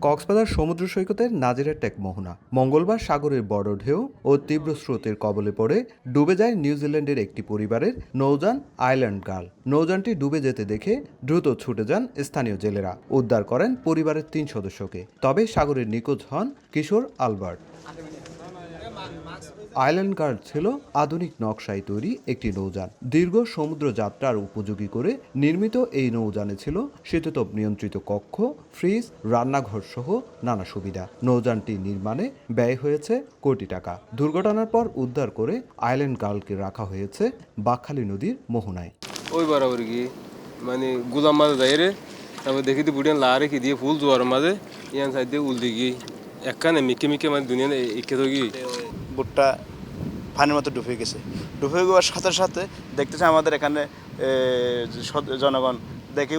কক্সবাজার সমুদ্র সৈকতের নাজিরের টেক মোহনা মঙ্গলবার সাগরের বড় ঢেউ ও তীব্র স্রোতের কবলে পড়ে ডুবে যায় নিউজিল্যান্ডের একটি পরিবারের নৌযান আইল্যান্ড গার্ল। নৌযানটি ডুবে যেতে দেখে দ্রুত ছুটে যান স্থানীয় জেলেরা, উদ্ধার করেন পরিবারের 3 সদস্যকে। তবে সাগরে নিখোঁজ হন কিশোর আলবার্ট। আইল্যান্ড গার্ড ছিল আধুনিক নকশায় তৈরি একটি নৌযান। দীর্ঘ সমুদ্র যাত্রার উপযোগী করে নির্মিত এই নৌযানে ছিল শীততাপ নিয়ন্ত্রিত কক্ষ, ফ্রিজ, রান্নাঘর সহ নানা সুবিধা। নৌযানটি নির্মাণে ব্যয় হয়েছে কোটি টাকা। দুর্ঘটনার পর উদ্ধার করে আইল্যান্ড গার্লকে রাখা হয়েছে বাকখালী নদীর মোহনায়। ওই বরাবর কি মানে গুলাম মাঝে যাই রে, তারপর দেখি তো বুড়িয়ান লারে কি দিয়ে ফুল জোয়ার মাঝে ইয়ান সাইড দিয়ে উল দিগি একখানে মিকে মিকে মানে দুনিয়া একে তো কি বুটটা পানির মতো ডুবে গেছে। ডুবে যাওয়ার সাথে সাথে দেখতেছে আমাদের এখানে জনগণ দেখে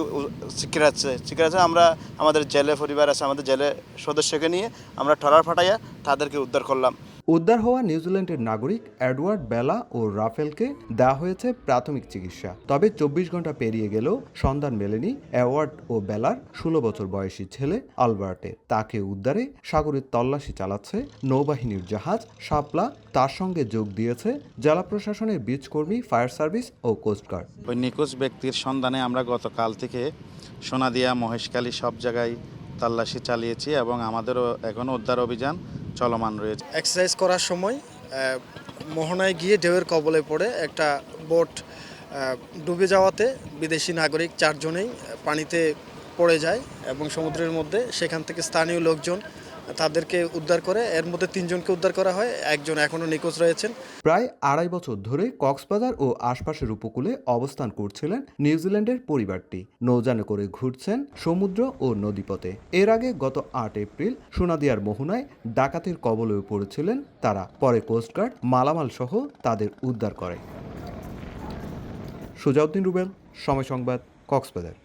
চিকিরাচ্ছে। আমরা আমাদের জেলে পরিবার আছে, আমাদের জেলে সদস্যকে নিয়ে আমরা ট্রলার ফাটাইয়া তাদেরকে উদ্ধার করলাম। উদ্ধার হওয়া নিউজিল্যান্ডের নাগরিক এডওয়ার্ড বেলা ও রাফেলকে দেওয়া হয়েছে প্রাথমিক চিকিৎসা। তবে 24 ঘন্টা পেরিয়ে গেলেও সন্ধান মেলেনি এডওয়ার্ড ও বেলার 16 বছর বয়সী ছেলে আলবার্টে। তাকে উদ্ধারে সাগরের তল্লাশি চালাচ্ছে নৌবাহিনীর জাহাজ শাপলা। তার সঙ্গে যোগ দিয়েছে জেলা প্রশাসনের বীজকর্মী, ফায়ার সার্ভিস ও কোস্টগার্ড। ওই নিখোঁজ ব্যক্তির সন্ধানে আমরা গতকাল থেকে সোনাদিয়া, মহেশখালী সব জায়গায় তল্লাশি চালিয়েছি এবং আমাদেরও এখনও উদ্ধার অভিযান চলমান রয়েছে। এক্সারসাইজ করার সময় মোহনায় গিয়ে ঢেউয়ের কবলে পড়ে একটা বোট ডুবে যাওয়াতে বিদেশি নাগরিক 4 জনেই পানিতে পড়ে যায় এবং সমুদ্রের মধ্যে সেখান থেকে স্থানীয় লোকজন তাদেরকে উদ্ধার করে। এর মধ্যে 3 জনকে উদ্ধার করা হয়, একজন এখনও নিখোঁজ রয়েছেন। প্রায় 2.5 বছর ধরে কক্সবাজার ও আশপাশের উপকূলে অবস্থান করছিলেন নিউজিল্যান্ডের পরিবারটি। নৌযানে করে ঘুরছেন সমুদ্র ও নদীপথে। এর আগে গত 8 এপ্রিল সোনাদিয়ার মোহনায় ডাকাতির কবলেও পড়েছিলেন তারা। পরে কোস্টগার্ড মালামাল সহ তাদের উদ্ধার করে। সুজাউদ্দিন রুবেল, সময় সংবাদ, কক্সবাজার।